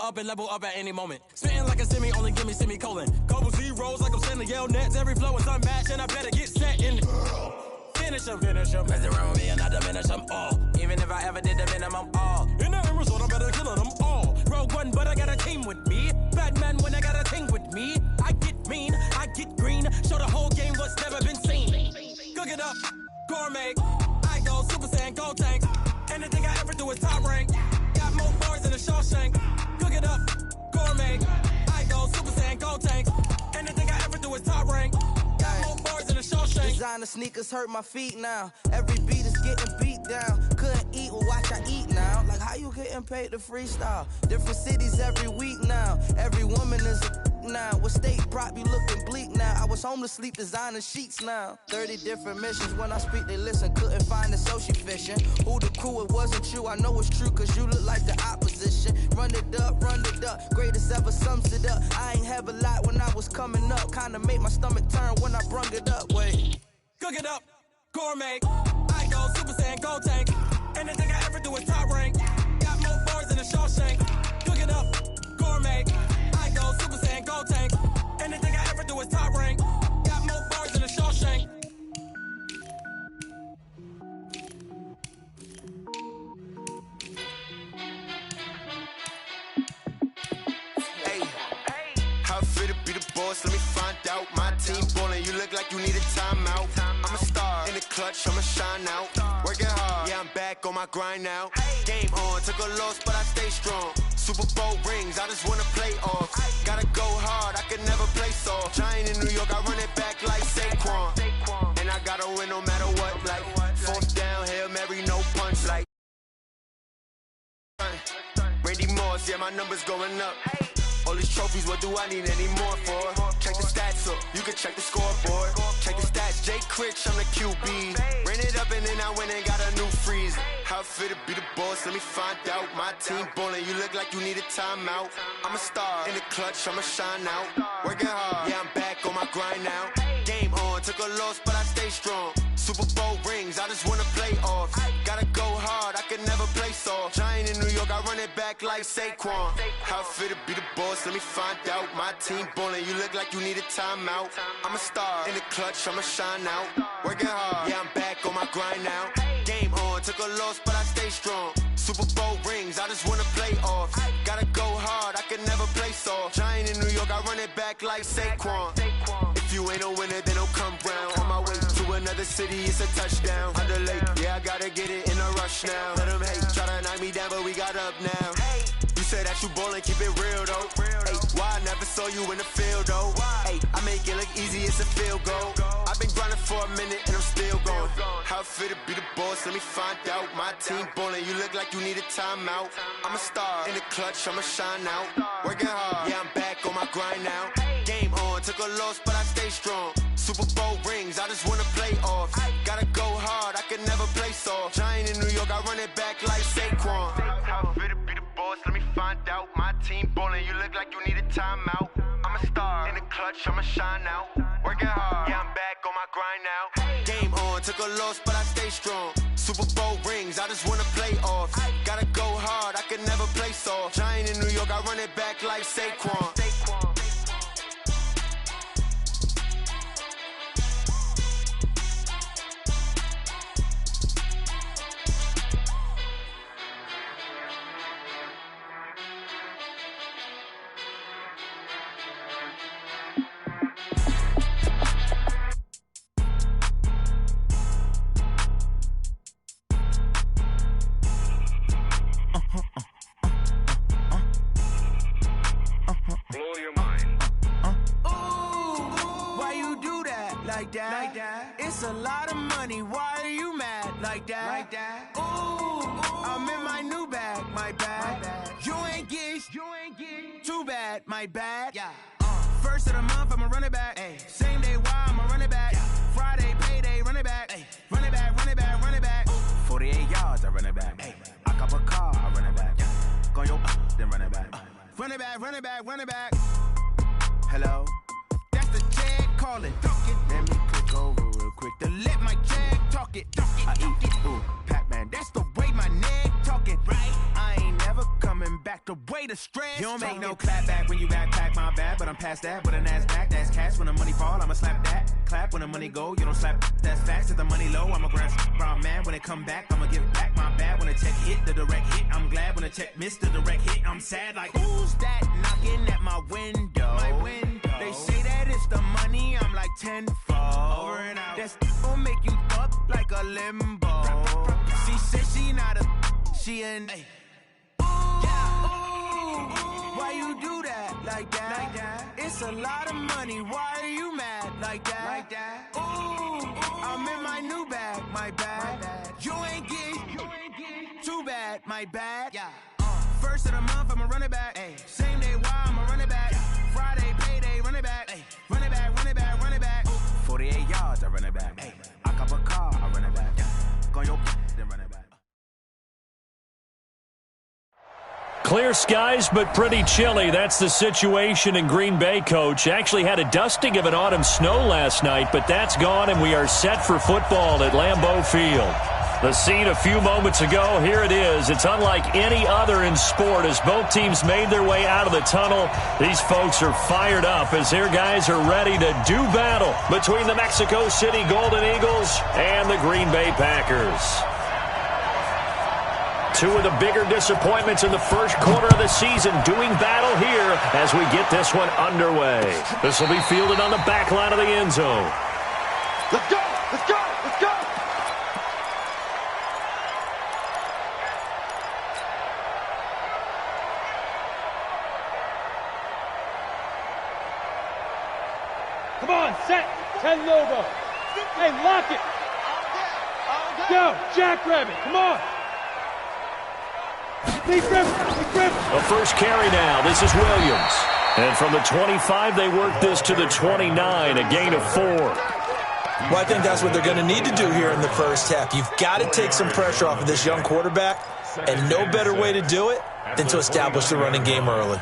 up and level up at any moment. Spitting like a semi, only give me semicolon. Couple zeros like I'm sending yell nets. Every flow is unmatched, and I better get set in. Finish them. Mess around with me and I diminish them all. Even if I ever did the minimum, all. In the end result, I better kill them all. Rogue One, but I got a team with me. Batman when I got a team with me. I get mean, I get green. Show the whole game what's never been seen. Cook it up, gourmet. I go Super Saiyan, Gold Tank. Anything I ever do is top rank. Got more bars than a Shawshank. Cook it up, gourmet. I go Super Saiyan, Gold Tank. Anything I ever do is top rank. Got more bars than a Shawshank. Designer sneakers hurt my feet now. Every beat is getting beat down. Couldn't eat, well watch I eat now. Like how you getting paid to freestyle? Different cities every week now. Every woman is a now. What state prop you looking bleak now? I was homeless, sleep designer sheets now. 30 different missions. When I speak, they listen. Couldn't find the social fishing. Who the crew? It wasn't you. I know it's true, cause you look like the opposition. Run it up. Greatest ever sums it up. I ain't have a lot when I was coming up. Kinda made my stomach turn when I brung it up. Wait. Cook it up, gourmet. I go Super Saiyan, Gold Tank. Anything I ever do is top rank. Got more bars than a Shawshank. Cook it up, gourmet. I go Super Saiyan, Gold Tank. Anything I ever do is top rank. Got more bars than a Shawshank. Let me find out. My team ballin', you look like you need a timeout. I'm a star in the clutch, I'ma shine out. Working hard, yeah, I'm back on my grind now. Game on, took a loss, but I stay strong. Super Bowl rings, I just wanna play off. Gotta go hard, I could never play soft. Giant in New York, I run it back like Saquon. And I gotta win no matter what, like fourth down, Hail Mary, no punch, like Randy Moss, yeah, my numbers going up. All these trophies, what do I need any more for? Check the stats up, you can check the scoreboard. Check the stats, Jay Critch, I'm the QB. Ran it up and then I went and got a new freeze. How it fit to be the boss, let me find out. My team ballin', you look like you need a timeout. I'm a star in the clutch, I'ma shine out. Working hard, yeah, I'm back on my grind now. Game on, took a loss, but I stay strong. Super Bowl rings, I just wanna play off. Gotta go hard, I could never play soft. Giant in New York, I run it back like Saquon. How it fit to be the boss, let me find out. My team ballin', you look like you need a timeout. I'm a star in the clutch, I'ma shine out. Working hard, yeah, I'm back on my grind now. Game on, took a loss, but I stay strong. Super Bowl rings, I just wanna play off. Gotta go hard, I could never play soft. Giant in New York, I run it back like Saquon. If you ain't a winner, then don't come round. On my way to another city, it's a touchdown. Under late, yeah, I gotta get it in a rush now. Let them hate, try to knock me down, but we got up now. You say that you ballin', keep it real though. Hey, why I never saw you in the field though? Hey, I make it look easy, it's a field goal. I've been grinding for a minute and I'm still going. How it fit to be the boss, let me find out. My team ballin', you look like you need a timeout. I'm a star in the clutch, I'ma shine out. Working hard, yeah, I'm back on my grind now. Game on, took a loss, but I stay strong. Super Bowl rings, I just wanna play off. Gotta go hard, I could never play soft. Giant in New York, I run it back like Saquon. How it fit to be the boss, let me find out. My team ballin', you look like you need a timeout. I'm a star in the clutch, I'ma shine out. Working hard, yeah, I'm back on my grind now. Game on, took a loss, but I stay strong. Super Bowl rings, I just wanna play off. Gotta go hard, I could never play soft. Giant in New York, I run it back like Saquon. It's a lot of money, why are you mad like that? Ooh, I'm in my new bag, my bad. You ain't get too bad, my bad. Yeah. First of the month, I'ma run it back. Ay. Same day, why I'ma run it back. Yeah. Friday, payday, run it back. Ay. Run it back, run it back, run it back. 48 yards, I run it back. Ay. I cop a car, I run it back. Go yo, then run it back. Run it back, run it back, run it back. Hello? That's the check calling. Let me click over real quick to let my check talk it. I eat it, ooh, Pac-Man. That's the way my neck talking. Right? I ain't never coming coming back the way the stress. You don't make no clap back when you backpack, my bad, but I'm past that. With a NASDAQ, that's cash. When the money fall, I'ma slap that. Clap when the money go, you don't slap. That's facts. If the money low, I'ma grab brown man. When it come back, I'ma give back my bad. When the check hit, the direct hit, I'm glad. When the check missed the direct hit, I'm sad. Like, who's that knocking at my window? They say that it's the money, I'm like tenfold. Over and out. That's gon' make you up like a limbo. She said she not a, she an. Why you do that like that? It's a lot of money. Why are you mad like that? Ooh, I'm in my new bag, my bad. You ain't getting too bad, my bad. First of the month, I'ma run it back. Same day, why I'ma run it back. Friday, payday, run it back. Run it back, run it back, run it back. 48 yards, I run it back. I cop a car, I run it back. Go your then run it back. Clear skies, but pretty chilly. That's the situation in Green Bay, Coach. Actually had a dusting of an autumn snow last night, but that's gone, and we are set for football at Lambeau Field. The scene a few moments ago, here it is. It's unlike any other in sport as both teams made their way out of the tunnel. These folks are fired up as their guys are ready to do battle between the Mexico City Golden Eagles and the Green Bay Packers. Two of the bigger disappointments in the first quarter of the season doing battle here as we get this one underway. This will be fielded on the back line of the end zone. Let's go! Let's go! Let's go! Come on, set. 10 Lobo. Hey, lock it. Go, Jackrabbit. Come on. A first carry now. This is Williams. And from the 25, they work this to the 29, a gain of 4. Well, I think that's what they're going to need to do here in the first half. You've got to take some pressure off of this young quarterback, and no better way to do it than to establish the running game early.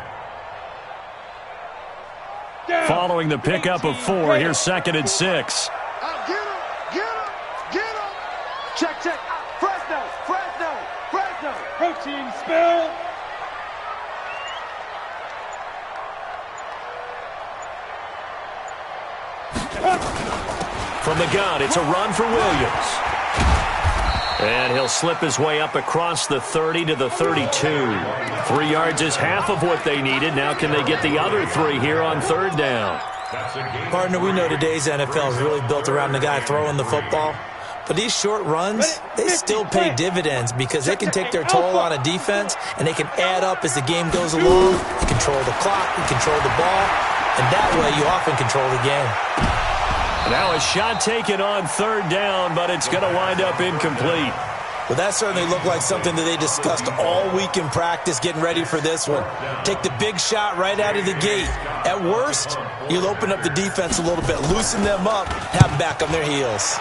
Following the pickup of 4, here's 2nd and 6. Get him! Check. Fresno! Protein spill. From the gun, it's a run for Williams. And he'll slip his way up across the 30 to the 32. 3 yards is half of what they needed. Now can they get the other 3 here on 3rd down? Partner, we know today's NFL is really built around the guy throwing the football. But these short runs, they still pay dividends because they can take their toll on a defense and they can add up as the game goes along. You control the clock, you control the ball, and that way you often control the game. Now a shot taken on 3rd down, but it's going to wind up incomplete. Well, that certainly looked like something that they discussed all week in practice getting ready for this one. Take the big shot right out of the gate. At worst, you'll open up the defense a little bit, loosen them up, have them back on their heels.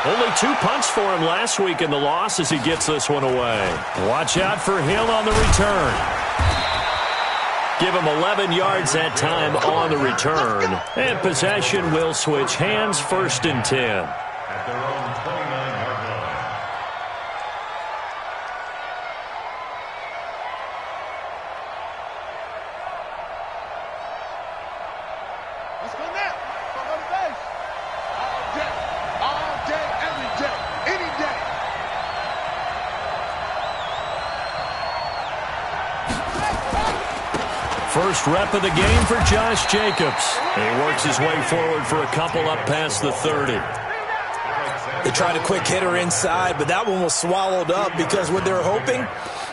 Only 2 punts for him last week in the loss as he gets this one away. Watch out for Hill on the return. Give him 11 yards that time on the return. And possession will switch hands, 1st and 10. At their own 29-yard line. Let's go now. Go to the base. All day, every day, any day. First rep of the game for Josh Jacobs. He works his way forward for a couple up past the 30. They tried a quick hitter inside, but that one was swallowed up because what they're hoping,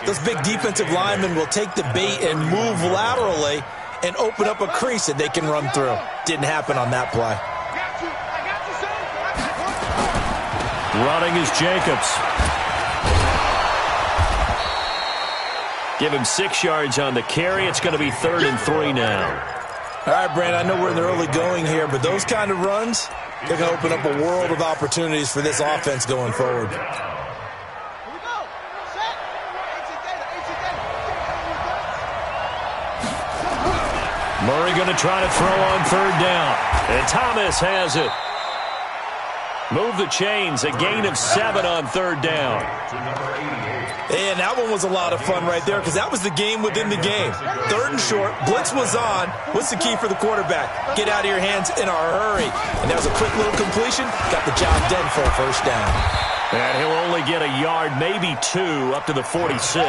those big defensive linemen will take the bait and move laterally and open up a crease that they can run through. Didn't happen on that play. Running is Jacobs. Give him 6 yards on the carry. It's going to be 3rd and 3 now. All right, Brandon, I know we're in the early going here, but those kind of runs, they're going to open up a world of opportunities for this offense going forward. Murray going to try to throw on 3rd down. And Thomas has it. Move the chains, a gain of 7 on 3rd down. And that one was a lot of fun right there because that was the game within the game. 3rd and short, blitz was on. What's the key for the quarterback? Get out of your hands in a hurry. And that was a quick little completion. Got the job done for a 1st down. And he'll only get a yard, maybe 2, up to the 46.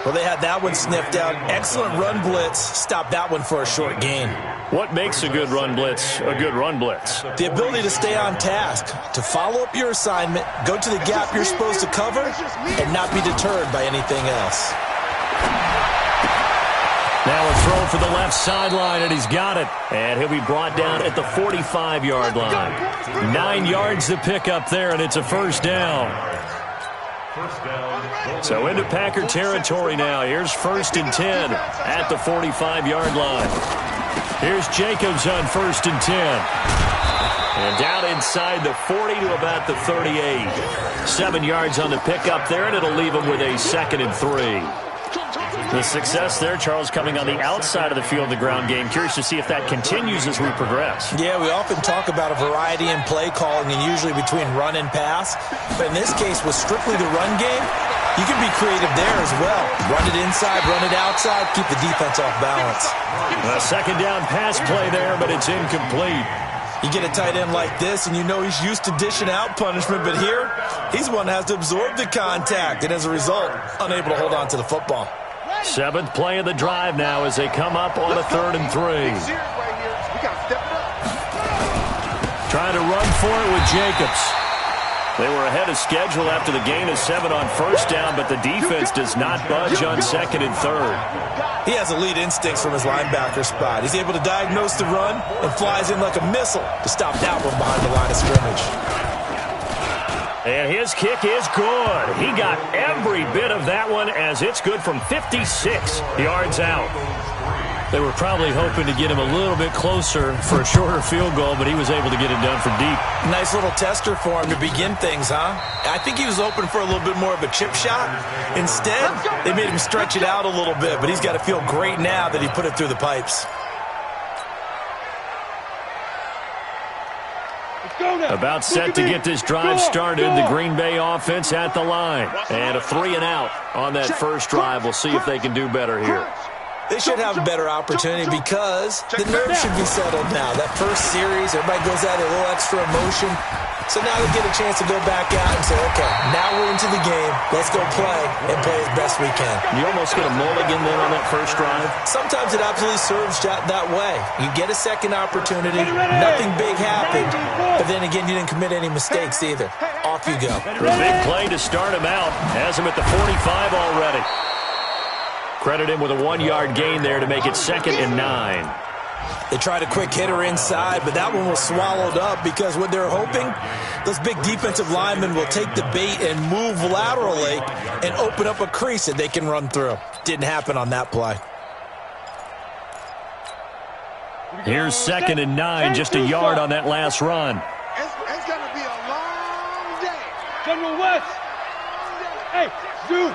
Well, they had that one sniffed out. Excellent run blitz. Stopped that one for a short gain. What makes a good run blitz a good run blitz? The ability to stay on task, to follow up your assignment, go to the gap you're supposed to cover, and not be deterred by anything else. Now a throw for the left sideline, and he's got it. And he'll be brought down at the 45-yard line. 9 yards to pick up there, and it's a 1st down. So into Packer territory now. Here's 1st and 10 at the 45-yard line. Here's Jacobs on 1st and 10. And down inside the 40 to about the 38. 7 yards on the pickup there, and it'll leave him with a 2nd and 3. The success there, Charles, coming on the outside of the field, the ground game. Curious to see if that continues as we progress. Yeah, we often talk about a variety in play calling and usually between run and pass. But in this case, with strictly the run game, you can be creative there as well. Run it inside, run it outside, keep the defense off balance. A 2nd down pass play there, but it's incomplete. You get a tight end like this, and you know he's used to dishing out punishment, but here, he's one that has to absorb the contact, and as a result, unable to hold on to the football. 7th play of the drive now as they come up on a 3rd and 3. Trying to run for it with Jacobs. They were ahead of schedule after the gain of 7 on 1st down, but the defense does not budge on 2nd and 3rd. He has elite instincts from his linebacker spot. He's able to diagnose the run and flies in like a missile to stop that one behind the line of scrimmage. And his kick is good. He got every bit of that one as it's good from 56 yards out. They were probably hoping to get him a little bit closer for a shorter field goal, but he was able to get it done from deep. Nice little tester for him to begin things, huh? I think he was open for a little bit more of a chip shot. Instead, they made him stretch it out a little bit, but he's got to feel great now that he put it through the pipes. About set to get this drive started. The Green Bay offense at the line. And a 3 and out on that first drive. We'll see if they can do better here. They should have a better opportunity because the nerves should be settled now. That first series, everybody goes out a little extra emotion. So now they get a chance to go back out and say, okay, now we're into the game. Let's go play and play as best we can. You almost get a mulligan then on that first drive? Sometimes it absolutely serves that way. You get a second opportunity. Nothing big happened. But then again, you didn't commit any mistakes either. Off you go. The big play to start him out. Has him at the 45 already. Credit him with a 1-yard gain there to make it 2nd and 9. They tried a quick hitter inside, but that one was swallowed up because what they're hoping, those big defensive linemen will take the bait and move laterally and open up a crease that they can run through. Didn't happen on that play. Here's 2nd and 9, just a yard on that last run. It's going to be a long day. General West. Hey, Zoo.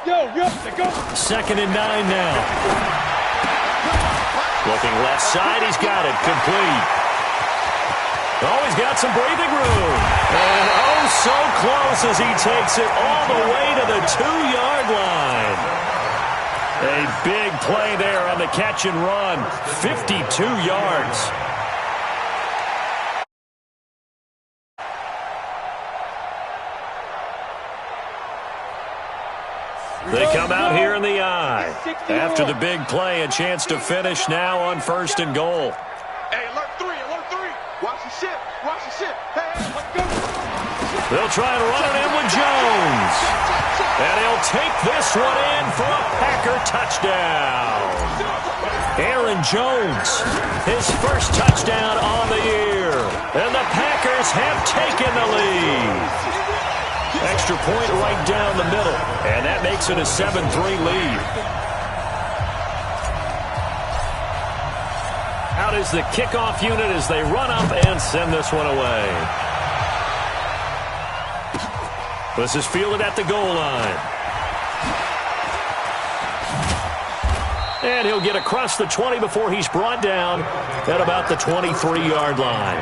Go. 2nd and 9 now. Looking left side, he's got it. Complete. Oh, he's got some breathing room. And oh, so close as he takes it all the way to the 2-yard line. A big play there on the catch and run. 52 yards. They come out here in the eye. After the big play, a chance to finish now on 1st and goal. Hey, alert 3. Watch the ship. Hey, let's go. They'll try and run it in with Jones. And he'll take this one in for a Packer touchdown. Aaron Jones, his first touchdown on the year. And the Packers have taken the lead. Extra point right down the middle. And that makes it a 7-3 lead. Out is the kickoff unit as they run up and send this one away. This is fielded at the goal line. And he'll get across the 20 before he's brought down at about the 23-yard line.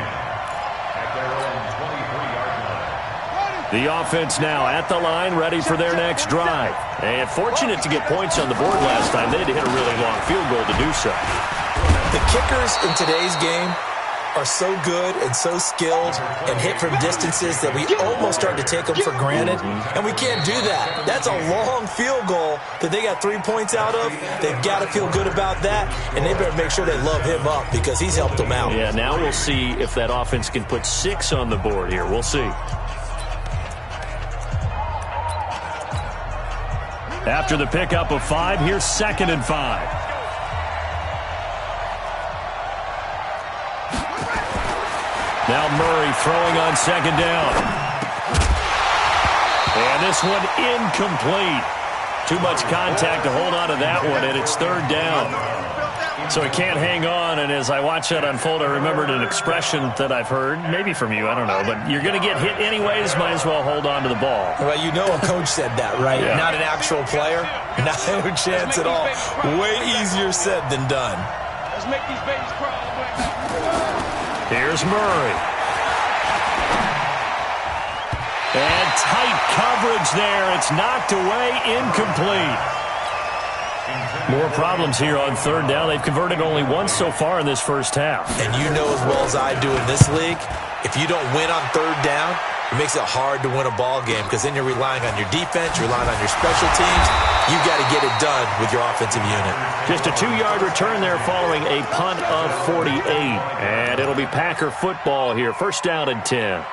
The offense now at the line, ready for their next drive. And fortunate to get points on the board last time. They had to hit a really long field goal to do so. The kickers in today's game are so good and so skilled and hit from distances that we almost start to take them for granted, and we can't do that. That's a long field goal that they got 3 points out of. They've got to feel good about that, and they better make sure they love him up because he's helped them out. Yeah, now we'll see if that offense can put 6 on the board here. We'll see. After the pickup of 5, here's 2nd and 5. Now Murray throwing on 2nd down. And this one incomplete. Too much contact to hold on to that one, and it's 3rd down. So he can't hang on, and as I watch that unfold, I remembered an expression that I've heard, maybe from you, I don't know, but you're going to get hit anyways, might as well hold on to the ball. Well, you know a coach said that, right? Yeah. Not an actual player. Not a chance at all. Way easier said than done. Let's make these babies crawl. Here's Murray. And tight coverage there. It's knocked away, incomplete. More problems here on 3rd down. They've converted only once so far in this first half. And you know as well as I do in this league, if you don't win on 3rd down, it makes it hard to win a ball game because then you're relying on your defense, you're relying on your special teams. You've got to get it done with your offensive unit. Just a 2-yard return there following a punt of 48. And it'll be Packer football here. 1st down and 10.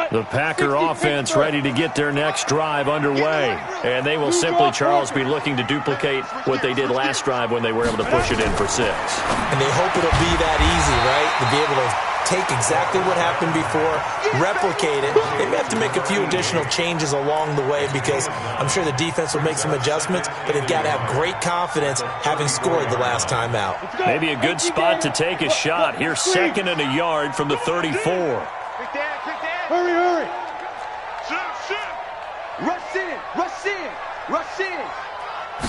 The Packer offense ready to get their next drive underway. And they will simply, Charles, be looking to duplicate what they did last drive when they were able to push it in for 6. And they hope it'll be that easy, right? To be able to take exactly what happened before, replicate it. They may have to make a few additional changes along the way because I'm sure the defense will make some adjustments, but they've got to have great confidence having scored the last time out. Maybe a good spot to take a shot. Here's 2nd and a yard from the 34. Hurry, hurry. Rush in, rush in, rush in.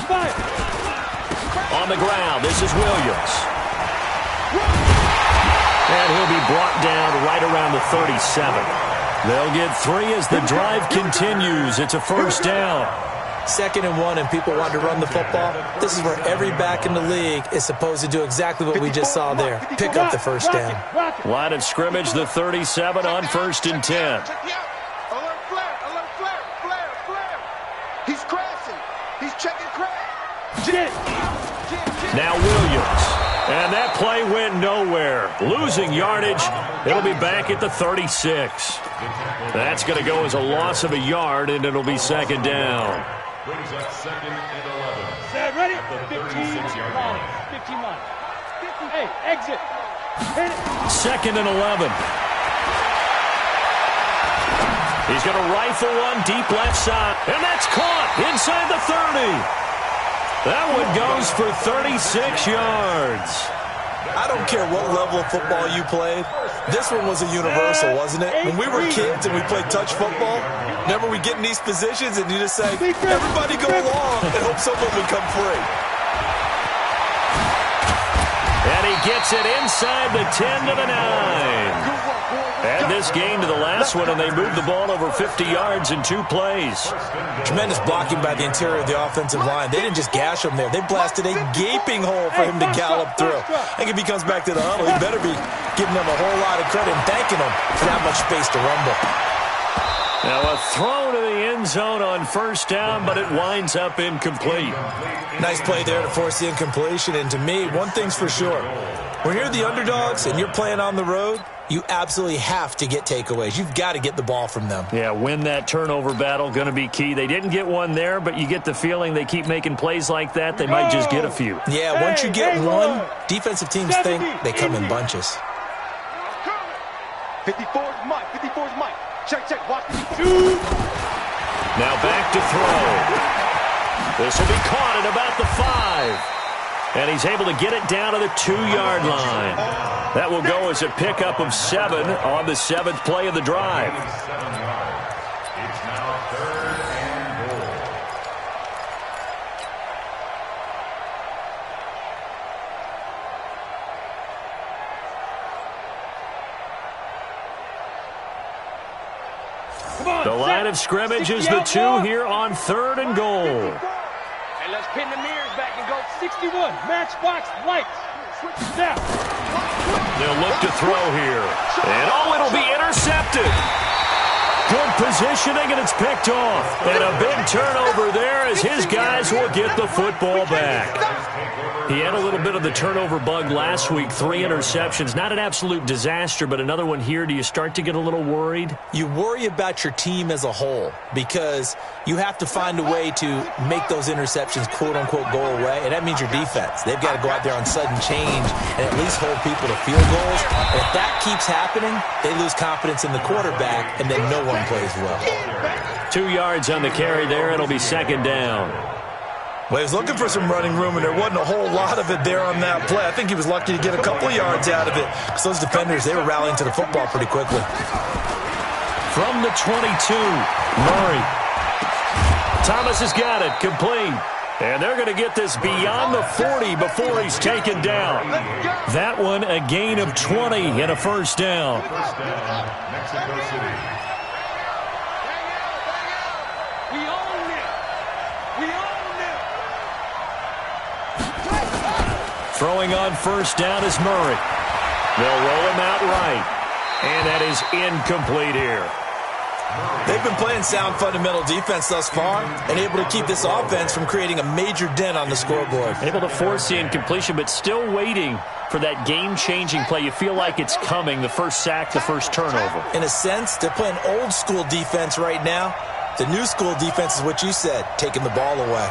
Fire. On the ground, this is Williams. And he'll be brought down right around the 37. They'll get 3 as the drive continues. It's a 1st down. 2nd and 1 and people want to run the football. This is where every back in the league is supposed to do exactly what we just saw there. Pick up the 1st down. Line of scrimmage, the 37 on 1st and 10. Alert flare, flare. He's crashing. He's checking crash. Now Williams. And that play went nowhere. Losing yardage. It'll be back at the 36. That's going to go as a loss of a yard, and it'll be 2nd down. Brings up 2nd and 11. Set, ready? 15 line. 15 line. Hey, exit. Hit it. 2nd and 11. He's going to rifle one deep left side. And that's caught inside the 30. That one goes for 36 yards. I don't care what level of football you played. This one was a universal, wasn't it? When we were kids and we played touch football, remember we get in these positions and you just say, everybody go along and hope someone would come free. And he gets it inside the 10 to the 9. And this game to the last one, and they moved the ball over 50 yards in 2 plays. Tremendous blocking by the interior of the offensive line. They didn't just gash him there. They blasted a gaping hole for him to gallop through. I think if he comes back to the huddle, he better be giving them a whole lot of credit and thanking them for that much space to rumble. Now a throw to the end zone on 1st down, but it winds up incomplete. Nice play there to force the incompletion. And to me, one thing's for sure. When you're the underdogs and you're playing on the road, you absolutely have to get takeaways. You've got to get the ball from them. Yeah, win that turnover battle, going to be key. They didn't get one there, but you get the feeling they keep making plays like that, they might just get a few. Yeah, once you get one, defensive teams think they come in bunches. 54's Mike, 54's Mike. Check, watch the Now back to throw. This will be caught at about the 5. And he's able to get it down to the 2-yard line. That will go as a pickup of 7 on the 7th play of the drive. It's now 3rd and goal. The line of scrimmage is the 2 here on 3rd and goal. And let's pin the mirrors back and go 61. Matchbox lights. Snap. They'll look to throw here. And it'll be intercepted. Good positioning, and it's picked off. And a big turnover there as his guys will get the football back. He had a little bit of the turnover bug last week, 3 interceptions. Not an absolute disaster, but another one here. Do you start to get a little worried? You worry about your team as a whole because you have to find a way to make those interceptions, quote-unquote, go away, and that means your defense. They've got to go out there on sudden change and at least hold people to field goals. And if that keeps happening, they lose confidence in the quarterback, and then no one plays well. 2 yards on the carry there. It'll be 2nd down. Well, he was looking for some running room, and there wasn't a whole lot of it there on that play. I think he was lucky to get a couple of yards out of it because those defenders, they were rallying to the football pretty quickly. From the 22, Murray. Thomas has got it, complete. And they're going to get this beyond the 40 before he's taken down. That one a gain of 20 and a 1st down. First down, Mexico City. We own it. We own it. Throwing on 1st down is Murray. They'll roll him out right. And that is incomplete here. They've been playing sound fundamental defense thus far and able to keep this offense from creating a major dent on the scoreboard. Able to force the incompletion, but still waiting for that game-changing play. You feel like it's coming, the first sack, the first turnover. In a sense, they're playing old-school defense right now. The new-school defense is what you said, taking the ball away.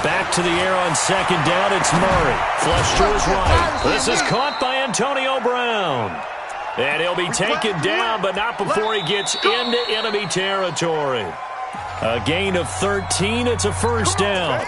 Back to the air on 2nd down, it's Murray. Flush to his right. This is caught by Antonio Brown. And he'll be taken down, but not before he gets into enemy territory. A gain of 13. It's a 1st down.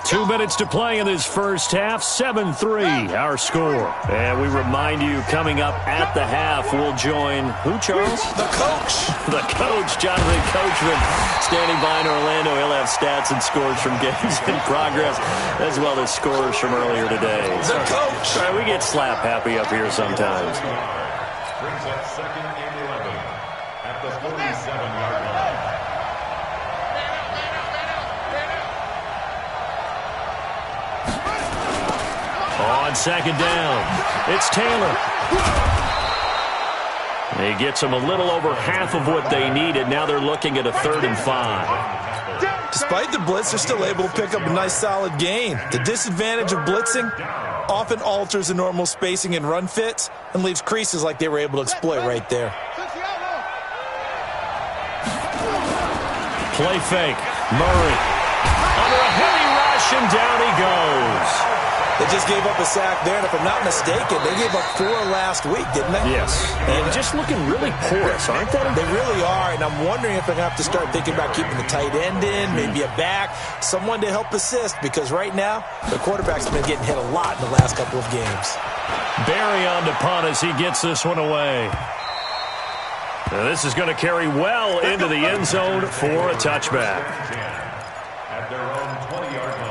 2 minutes to play in this first half. 7-3, our score. And we remind you, coming up at the half, we'll join who, Charles? The coach. The coach, Jonathan Coachman, standing by in Orlando. He'll have stats and scores from games in progress, as well as scores from earlier today. The coach. All right, we get slap happy up here sometimes. Brings up 2nd and 11 at the 47-yard line. On 2nd down, it's Taylor. He gets them a little over half of what they needed. Now they're looking at a 3rd and 5. Despite the blitz, they're still able to pick up a nice, solid gain. The disadvantage of blitzing often alters the normal spacing and run fits and leaves creases like they were able to exploit right there. Play fake. Murray. Under a heavy rush, and down he goes. They just gave up a sack there, and if I'm not mistaken, they gave up 4 last week, didn't they? Yes. And just looking really porous, aren't they? They really are, and I'm wondering if they're going to have to start thinking about keeping the tight end in, maybe a back, someone to help assist, because right now, the quarterback's been getting hit a lot in the last couple of games. Barry on to punt as he gets this one away. Now this is going to carry well into the end zone for a touchback. At their own 20-yard line.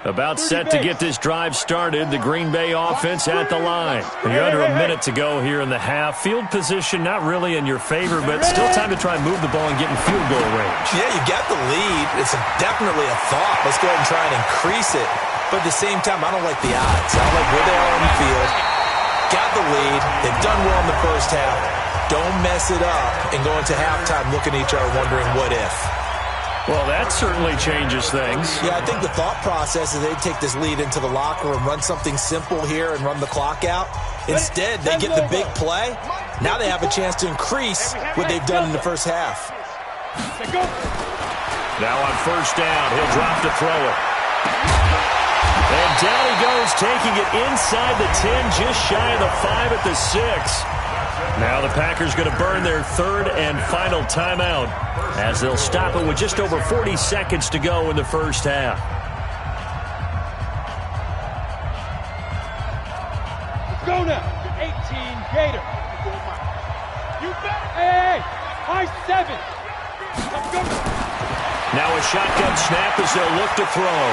About set to get this drive started. The Green Bay offense at the line. You're under a minute to go here in the half. Field position not really in your favor, but still time to try and move the ball and get in field goal range. Yeah, you got the lead. It's definitely a thought. Let's go ahead and try and increase it. But at the same time, I don't like the odds. I don't like where they are on the field. Got the lead. They've done well in the first half. Don't mess it up and go into halftime looking at each other wondering what if. Well, that certainly changes things. Yeah, I think the thought process is they take this lead into the locker room, run something simple here and run the clock out. Instead, they get the big play. Now they have a chance to increase what they've done in the first half. Now on 1st down, he'll drop to throw it. And down he goes, taking it inside the 10, just shy of the 5 at the 6. Now the Packers going to burn their third and final timeout as they'll stop it with just over 40 seconds to go in the first half. Let's go now. 18 Gator. You bet. Hey, high 7. Let's go. Now a shotgun snap as they'll look to throw.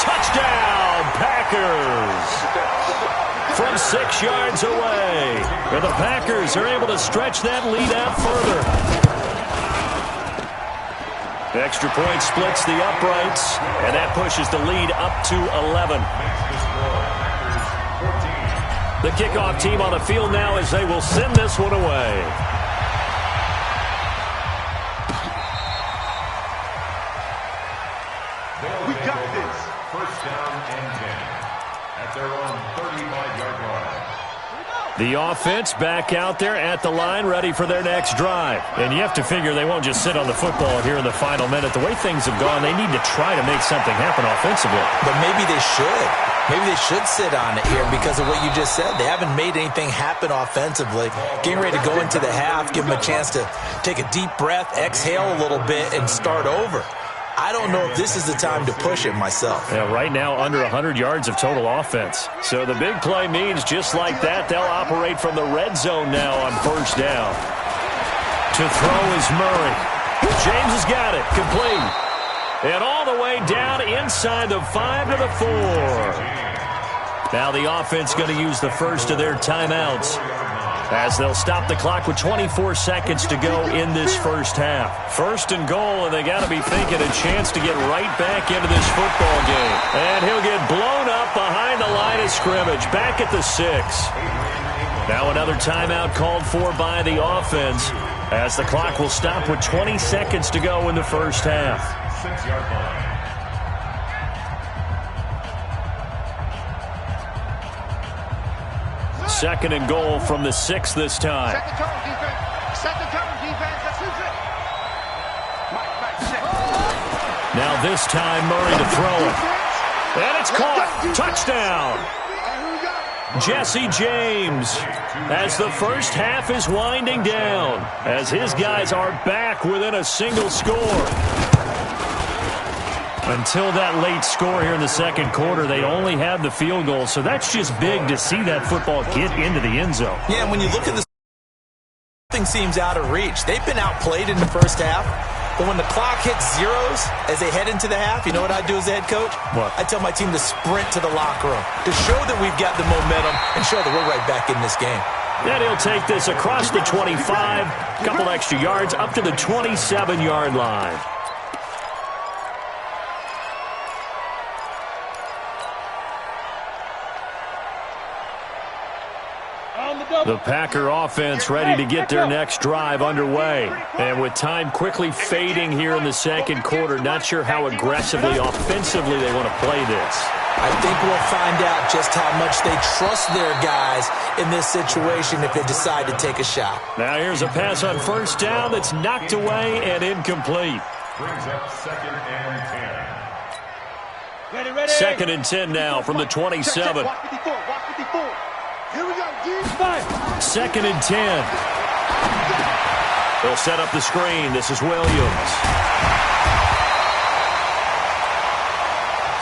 Touchdown, Packers! From 6 yards away. And the Packers are able to stretch that lead out further. The extra point splits the uprights, and that pushes the lead up to 11. The kickoff team on the field now as they will send this one away. We got this. First down and 10 at their own 35-yard line. The offense back out there at the line, ready for their next drive. And you have to figure they won't just sit on the football here in the final minute. The way things have gone, they need to try to make something happen offensively. But maybe they should. Maybe they should sit on it here because of what you just said. They haven't made anything happen offensively. Getting ready to go into the half, give them a chance to take a deep breath, exhale a little bit, and start over. I don't know if this is the time to push it myself. Yeah, right now under 100 yards of total offense. So the big play means just like that, they'll operate from the red zone now on first down. To throw is Murray. James has got it. Complete. And all the way down inside the 5 to the 4. Now the offense going to use the first of their timeouts as they'll stop the clock with 24 seconds to go in this first half. First and goal, and they got to be thinking a chance to get right back into this football game. And he'll get blown up behind the line of scrimmage, back at the 6. Now another timeout called for by the offense as the clock will stop with 20 seconds to go in the first half. 6-yard line. Second and goal from the 6 this time. Second turn defense. Second turn defense. That's who's it. Mike, check. Now this time Murray to throw it. And it's caught. Touchdown. Jesse James as the first half is winding down as his guys are back within a single score. Until that late score here in the second quarter, they only had the field goal, so that's just big to see that football get into the end zone. Yeah, and when you look at this, nothing seems out of reach. They've been outplayed in the first half, but when the clock hits zeros as they head into the half, you know what I do as the head coach? What? I tell my team to sprint to the locker room to show that we've got the momentum and show that we're right back in this game. Then he'll take this across the 25, couple extra yards, up to the 27-yard line. The Packer offense ready to get their next drive underway. And with time quickly fading here in the second quarter, not sure how aggressively, offensively they want to play this. I think we'll find out just how much they trust their guys in this situation if they decide to take a shot. Now here's a pass on first down that's knocked away and incomplete. Brings up second and 10. Ready. Second and 10 now from the 27. Watch 54. Watch 54. Here we go, D. Second and 10. They'll set up the screen. This is Williams.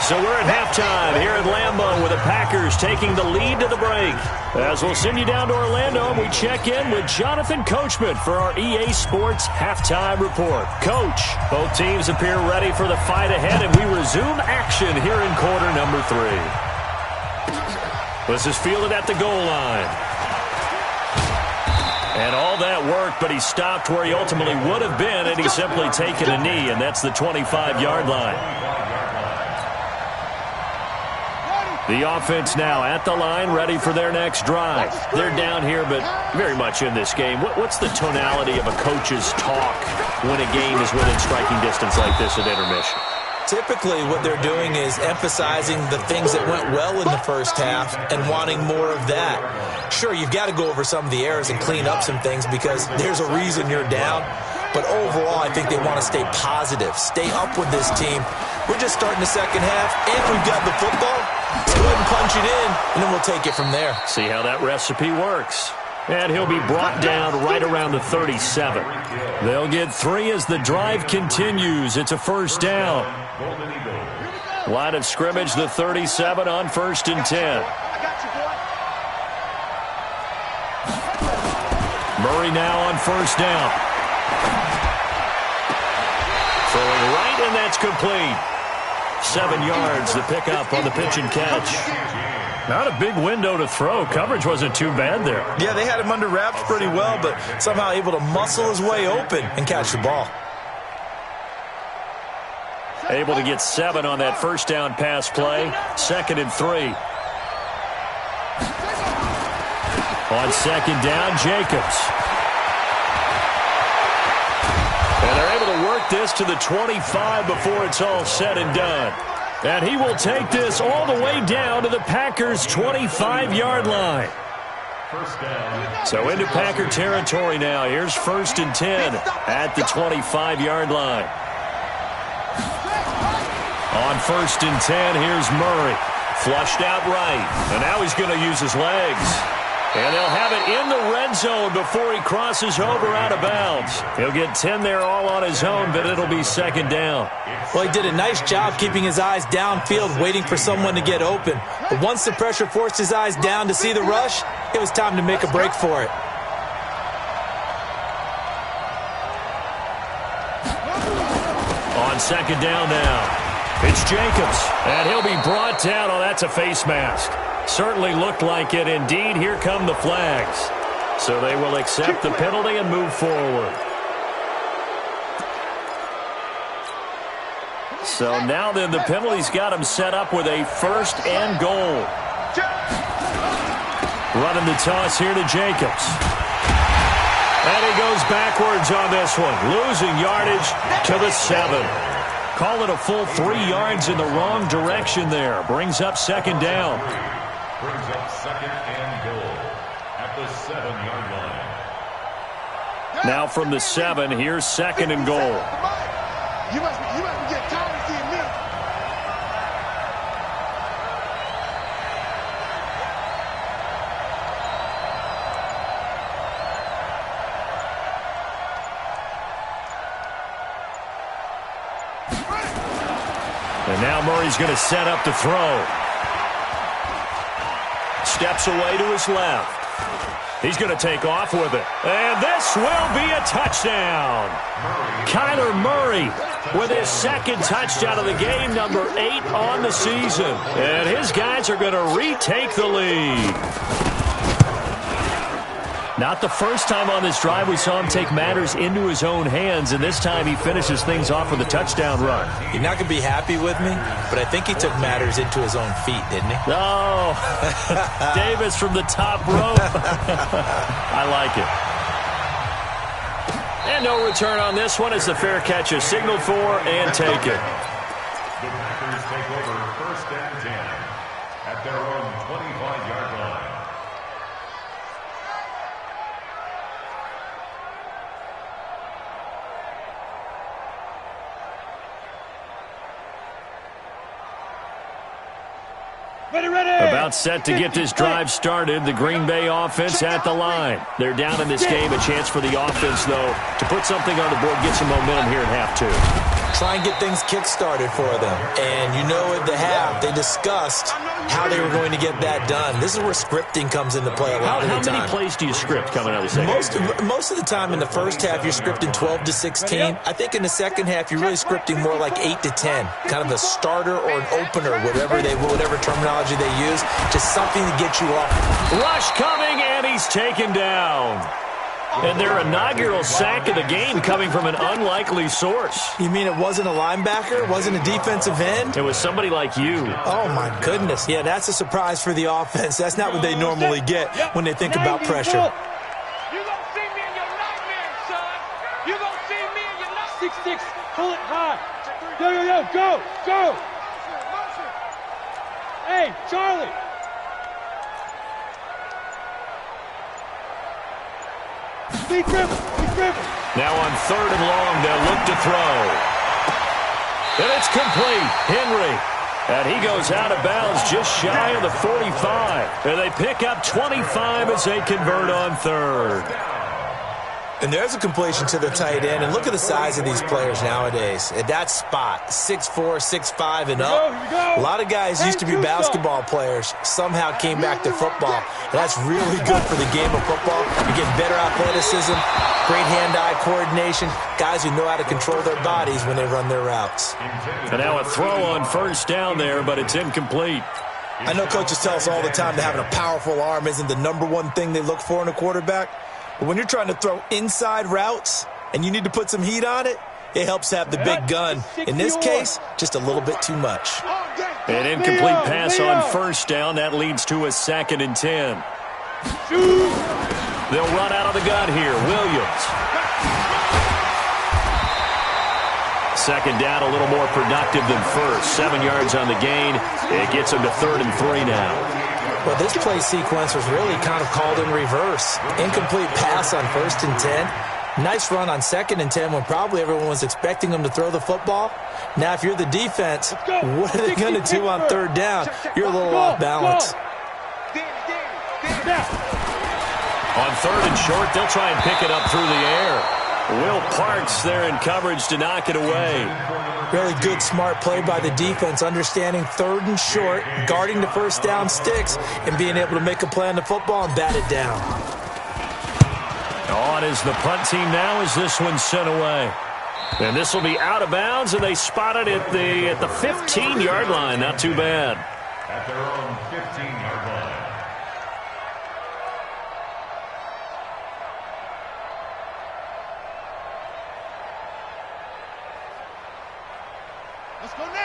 So we're at halftime here at Lambeau with the Packers taking the lead to the break. As we'll send you down to Orlando and we check in with Jonathan Coachman for our EA Sports Halftime Report. Coach, both teams appear ready for the fight ahead, and we resume action here in quarter number 3. This is fielded at the goal line. And all that work, but he stopped where he ultimately would have been, and he's simply taken a knee, and that's the 25-yard line. The offense now at the line, ready for their next drive. They're down here, but very much in this game. What's the tonality of a coach's talk when a game is within striking distance like this at intermission? Typically, what they're doing is emphasizing the things that went well in the first half and wanting more of that. Sure, you've got to go over some of the errors and clean up some things because there's a reason you're down. But overall, I think they want to stay positive, stay up with this team. We're just starting the second half, and we've got the football. Let's go ahead and punch it in, and then we'll take it from there. See how that recipe works. And he'll be brought down right around the 37. They'll get 3 as the drive continues. It's a first down. Line of scrimmage, the 37 on 1st and 10. Murray now on first down. Throwing right, and that's complete. 7 yards to pick up on the pitch and catch. Not a big window to throw. Coverage wasn't too bad there. Yeah, they had him under wraps pretty well, but somehow able to muscle his way open and catch the ball. Able to get 7 on that first down pass play. 2nd and 3. On 2nd down, Jacobs. And they're able to work this to the 25 before it's all said and done. And he will take this all the way down to the Packers' 25-yard line. So into Packer territory now. Here's 1st and 10 at the 25-yard line. On 1st and 10, here's Murray. Flushed out right. And now he's going to use his legs. And they'll have it in the red zone before he crosses over out of bounds. He'll get 10 there all on his own, but it'll be 2nd down. Well, he did a nice job keeping his eyes downfield, waiting for someone to get open. But once the pressure forced his eyes down to see the rush, it was time to make a break for it. On 2nd down now. It's Jacobs, and he'll be brought down. Oh, that's a face mask. Certainly looked like it. Indeed, here come the flags. So they will accept the penalty and move forward. So now then, the penalty's got him set up with a 1st and goal. Running the toss here to Jacobs. And he goes backwards on this one, losing yardage to the 7. Call it a full 3 yards in the wrong direction there. Brings up 2nd down. Brings up 2nd and goal at the 7-yard line. Now from the 7, here's 2nd and goal. You must be getting tired of seeing me. And now Murray's going to set up to throw. Steps away to his left. He's going to take off with it. And this will be a touchdown. Kyler Murray with his 2nd touchdown of the game, number 8 on the season. And his guys are going to retake the lead. Not the first time on this drive we saw him take matters into his own hands, and this time he finishes things off with a touchdown run. You're not going to be happy with me, but I think he took matters into his own feet, didn't he? Oh, Davis from the top rope. I like it. And no return on this one as the fair catch is signaled for and taken. The Packers take over 1st and 10 at their own 25-yard line. About set to get this drive started. The Green Bay offense at the line. They're down in this game. A chance for the offense, though, to put something on the board, get some momentum here at half 2. Try and get things kick-started for them. And you know at the half, they discussed how they were going to get that done. This is where scripting comes into play a lot of the time. How many plays do you script coming out of the second? Most of the time in the first half, you're scripting 12 to 16. I think in the second half, you're really scripting more like 8 to 10. Kind of a starter or an opener, whatever terminology they use. Just something to get you off. Rush coming, and he's taken down. And their inaugural sack of the game coming from an unlikely source. You mean it wasn't a linebacker? It wasn't a defensive end? It was somebody like you. Oh, my goodness. Yeah, that's a surprise for the offense. That's not what they normally get when they think about pressure. You're going to see me in your nightmares, son. You're going to see me in your nightmares. 6-6, pull it high. Yo, go. Hey, Charlie. Speed dribble. Now on 3rd and long, they'll look to throw. And it's complete. Henry And he goes out of bounds just shy of the 45. And they pick up 25 as they convert on third. And there's a completion to the tight end. And look at the size of these players nowadays. At that spot, 6'4", 6'5", and up. A lot of guys used to be basketball players, somehow came back to football. And that's really good for the game of football. You're getting better athleticism, great hand-eye coordination, guys who know how to control their bodies when they run their routes. And now a throw on first down there, but it's incomplete. I know coaches tell us all the time that having a powerful arm isn't the number one thing they look for in a quarterback. But when you're trying to throw inside routes and you need to put some heat on it, it helps to have the big gun. In this case, just a little bit too much. An incomplete pass on first down. That leads to a 2nd and 10. They'll run out of the gun here. Williams. 2nd down, a little more productive than first. 7 yards on the gain. It gets them to 3rd and 3 now. Well, this play sequence was really kind of called in reverse. Incomplete pass on 1st and 10. Nice run on 2nd and 10 when probably everyone was expecting them to throw the football. Now, if you're the defense, what are they going to do on 3rd down? You're a little off balance. On 3rd and short, they'll try and pick it up through the air. Will Parks there in coverage to knock it away. Really good, smart play by the defense, understanding 3rd and short, guarding the first down sticks, and being able to make a play on the football and bat it down. On is the punt team now as this one's sent away. And this will be out of bounds, and they spot it at the 15-yard line. Not too bad. At their own 15-yard line.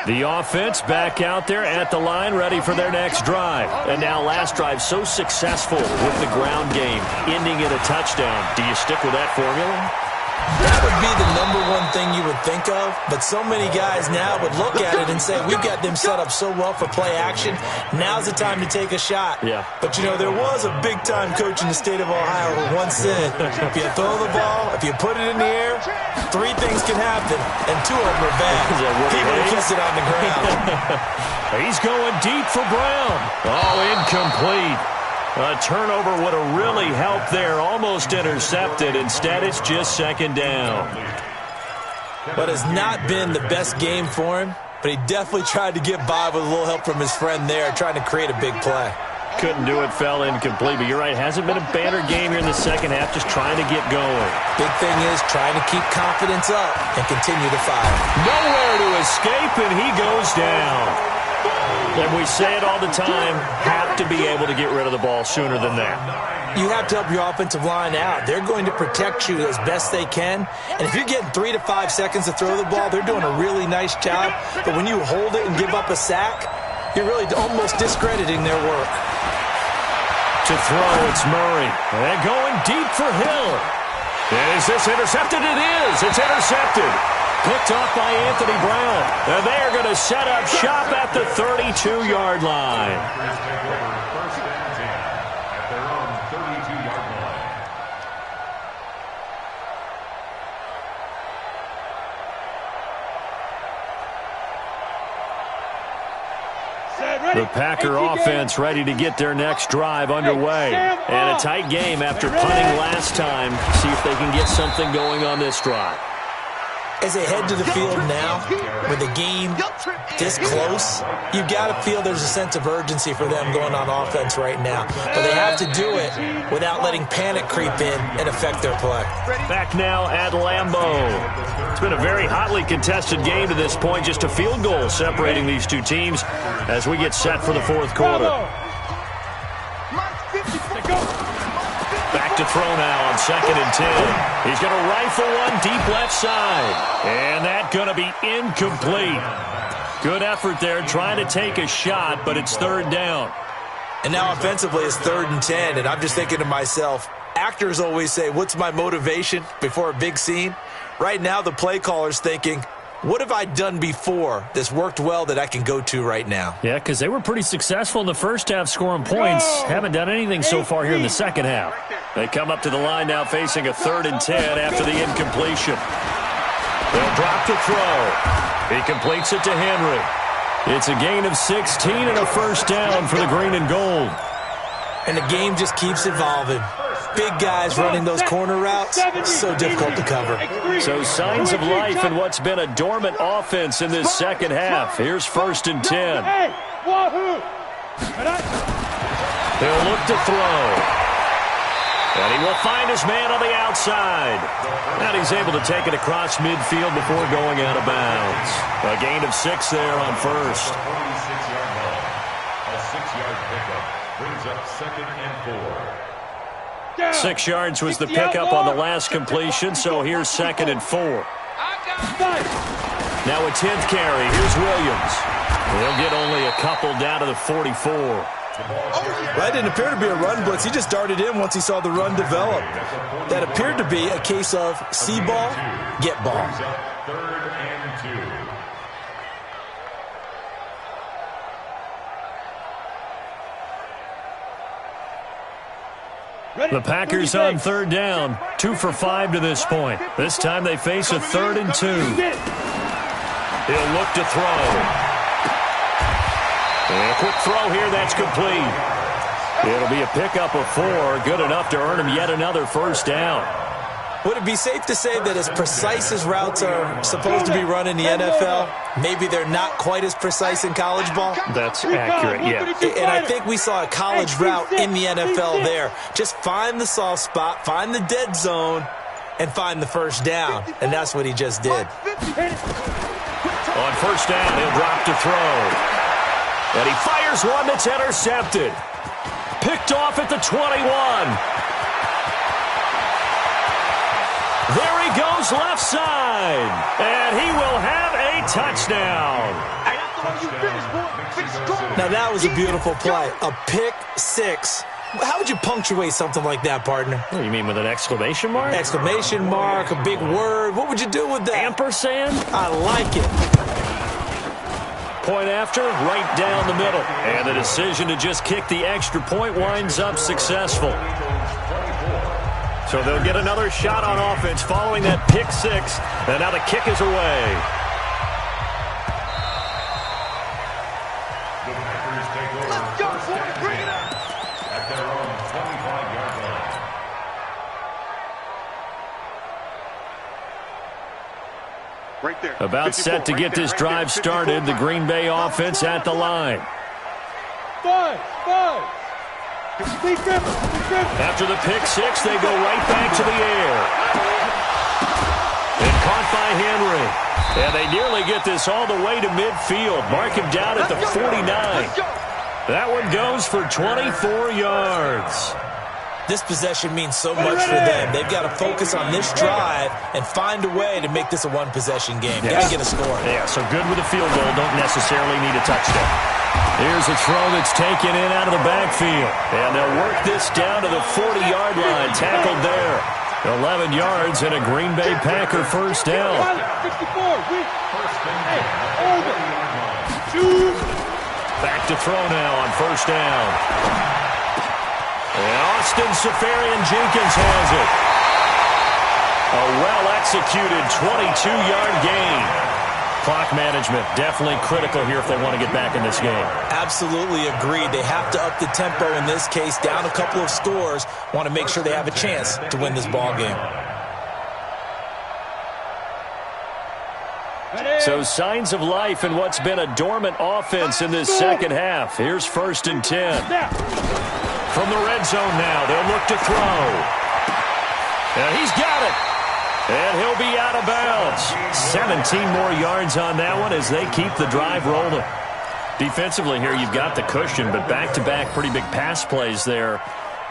The offense back out there at the line, ready for their next drive. And now last drive so successful with the ground game, ending in a touchdown. Do you stick with that formula? That would be the number one thing you would think of, but so many guys now would look at it and say, we've got them set up so well for play action, now's the time to take a shot. Yeah. But, you know, there was a big-time coach in the state of Ohio who once said, if you throw the ball, if you put it in the air, 3 things can happen, and 2 of them are bad. People who kiss it on the ground. He's going deep for Brown. Oh, incomplete. A turnover would have really helped there. Almost intercepted. Instead, it's just 2nd down. But it's not been the best game for him, but he definitely tried to get by with a little help from his friend there, trying to create a big play. Couldn't do it, fell incomplete. But you're right, hasn't been a banner game here in the second half, just trying to get going. Big thing is trying to keep confidence up and continue to fire. Nowhere to escape, and he goes down. And we say it all the time, have to be able to get rid of the ball sooner than that. You have to help your offensive line out. They're going to protect you as best they can. And if you're getting 3 to 5 seconds to throw the ball, they're doing a really nice job. But when you hold it and give up a sack, you're really almost discrediting their work. To throw, it's Murray. And going deep for Hill. Is this intercepted? It is. It's intercepted. Picked off by Anthony Brown. And they are going to set up shop at the 32-yard line. First and 10 at their own 32-yard line. The Packer offense ready to get their next drive underway. And a tight game after punting last time. See if they can get something going on this drive. As they head to the field now, with the game this close, you've got to feel there's a sense of urgency for them going on offense right now. But they have to do it without letting panic creep in and affect their play. Back now at Lambeau. It's been a very hotly contested game to this point. Just a field goal separating these two teams as we get set for the fourth quarter. Back to throw now on 2nd and 10. He's going to rifle one deep left side. And that's going to be incomplete. Good effort there trying to take a shot, but it's 3rd down. And now offensively it's 3rd and 10, and I'm just thinking to myself, actors always say, what's my motivation before a big scene? Right now the play caller's thinking, what have I done before that's worked well that I can go to right now? Yeah, because they were pretty successful in the first half scoring points. Haven't done anything so far here in the second half. They come up to the line now facing a 3rd and 10 after the incompletion. They'll drop the throw. He completes it to Henry. It's a gain of 16 and a first down for the green and gold. And the game just keeps evolving. Big guys running those corner routes, so difficult to cover. So signs of life in what's been a dormant offense in this second half. Here's 1st and 10. He'll look to throw. And he will find his man on the outside. And he's able to take it across midfield before going out of bounds. A gain of 6 there on first. 46-yard line. A 6-yard pickup brings up 2nd and 4. 6 yards was the pickup on the last completion, so here's 2nd and 4. Now a 10th carry. Here's Williams. He'll get only a couple down to the 44. That didn't appear to be a run blitz. He just darted in once he saw the run develop. That appeared to be a case of see ball, get ball. 3rd and 2. The Packers on 3rd down. 2 for 5 to this point. This time they face a 3rd and 2. He'll look to throw. And a quick throw here, that's complete. It'll be a pickup of 4, good enough to earn him yet another first down. Would it be safe to say that as precise as routes are supposed to be run in the NFL, maybe they're not quite as precise in college ball? That's accurate, yeah. And I think we saw a college route in the NFL there. Just find the soft spot, find the dead zone, and find the first down. And that's what he just did. On first down, he'll drop to throw. And he fires one that's intercepted. Picked off at the 21. There he goes left side. And he will have a touchdown. Now that was a beautiful play. A pick 6. How would you punctuate something like that, partner? What do you mean, with an exclamation mark? Exclamation mark, a big word. What would you do with that? Ampersand? I like it. Point after, right down the middle. And the decision to just kick the extra point winds up successful. So they'll get another shot on offense following that pick 6. And now the kick is away. The Packers take over. Let's go, boys. Bring it up. At their own 25-yard line. Right there. About set to get this drive started. The Green Bay offense at the line. After the pick 6, they go right back to the air. And caught by Henry. And they nearly get this all the way to midfield. Mark him down at the 49. That one goes for 24 yards. This possession means so much for them. They've got to focus on this drive and find a way to make this a one-possession game. Yes. Got to get a score. Yeah, so good with a field goal. Don't necessarily need a touchdown. Here's a throw that's taken in out of the backfield. And they'll work this down to the 40-yard line. Tackled there. 11 yards and a Green Bay Packer first down. Back to throw now on first down. And Austin Seferian-Jenkins has it. A well-executed 22-yard gain. Clock management definitely critical here if they want to get back in this game. Absolutely agreed. They have to up the tempo in this case, down a couple of scores. Want to make sure they have a chance to win this ball game. So signs of life in what's been a dormant offense in this second half. Here's 1st and 10. From the red zone now, they'll look to throw. And he's got it. And he'll be out of bounds. 17 more yards on that one as they keep the drive rolling. Defensively here, you've got the cushion, but back-to-back pretty big pass plays there.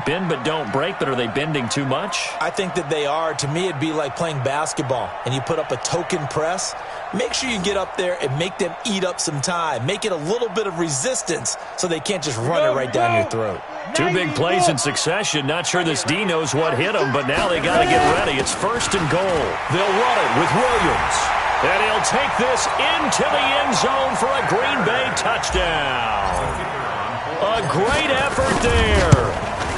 Bend but don't break, but are they bending too much? I think that they are. To me, it'd be like playing basketball, and you put up a token press. Make sure you get up there and make them eat up some time. Make it a little bit of resistance so they can't just run it right down your throat. 2 big plays in succession. Not sure this D knows what hit them, but now they got to get ready. It's 1st and goal. They'll run it with Williams. And he'll take this into the end zone for a Green Bay touchdown. A great effort there.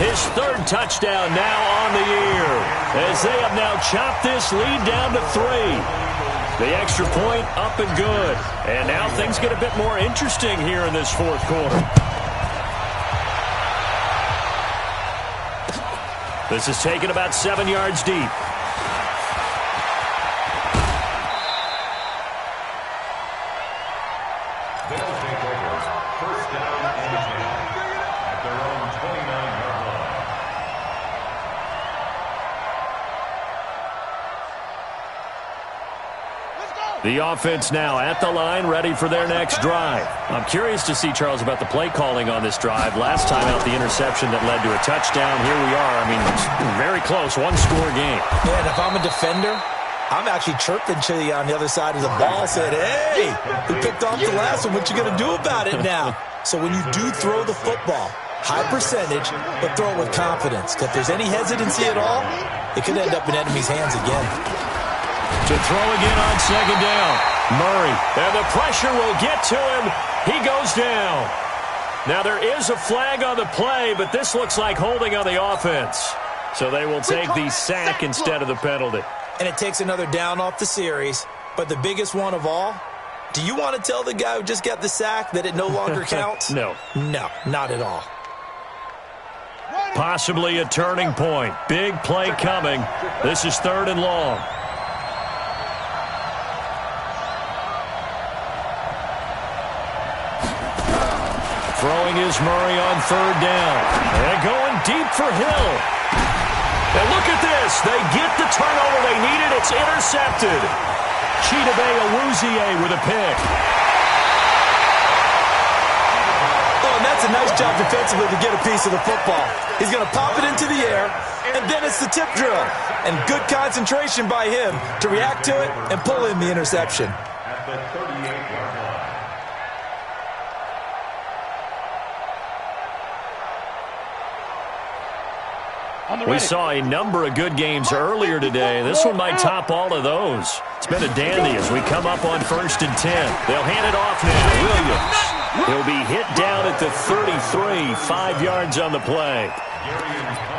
His 3rd touchdown now on the year, as they have now chopped this lead down to 3. The extra point up and good. And now things get a bit more interesting here in this fourth quarter. This is taken about 7 yards deep. They'll take over. First down and 10 at their own 29-yard line. The offense now at the line, ready for their next drive. I'm curious to see, Charles, about the play calling on this drive. Last time out, the interception that led to a touchdown. Here we are. I mean, very close, one-score game. Yeah, and if I'm a defender, I'm actually chirping to you on the other side of the ball, saying, hey, we picked off the last one. What you going to do about it now? So when you do throw the football, high percentage, but throw it with confidence. If there's any hesitancy at all, it could end up in enemy's hands again. To throw again on second down. Murray. And the pressure will get to him. He goes down. Now there is a flag on the play, but this looks like holding on the offense. So they will take the sack instead of the penalty. And it takes another down off the series. But the biggest one of all, do you want to tell the guy who just got the sack that it no longer counts? No. No, not at all. Possibly a turning point. Big play coming. This is 3rd and long. Throwing is Murray on 3rd down. And going deep for Hill. And look at this. They get the turnover they needed. It's intercepted. Chidobe Awuzie with a pick. Oh, and that's a nice job defensively to get a piece of the football. He's going to pop it into the air, and then it's the tip drill. And good concentration by him to react to it and pull in the interception. At the 38-yard line. We saw a number of good games earlier today. This one might top all of those. It's been a dandy as we come up on 1st and 10. They'll hand it off now. Williams. He'll be hit down at the 33, 5 yards on the play.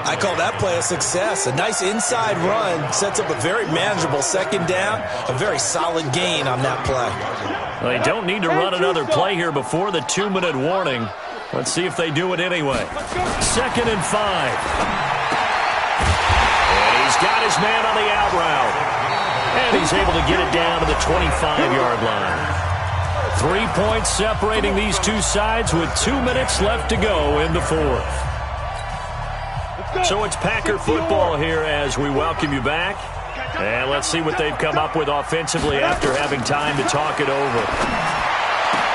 I call that play a success. A nice inside run sets up a very manageable second down. A very solid gain on that play. Well, they don't need to run another play here before the 2-minute warning. Let's see if they do it anyway. 2nd and 5. Got his man on the out route. And he's able to get it down to the 25-yard line. 3 points separating these two sides with 2 minutes left to go in the fourth. So it's Packer football here as we welcome you back. And let's see what they've come up with offensively after having time to talk it over.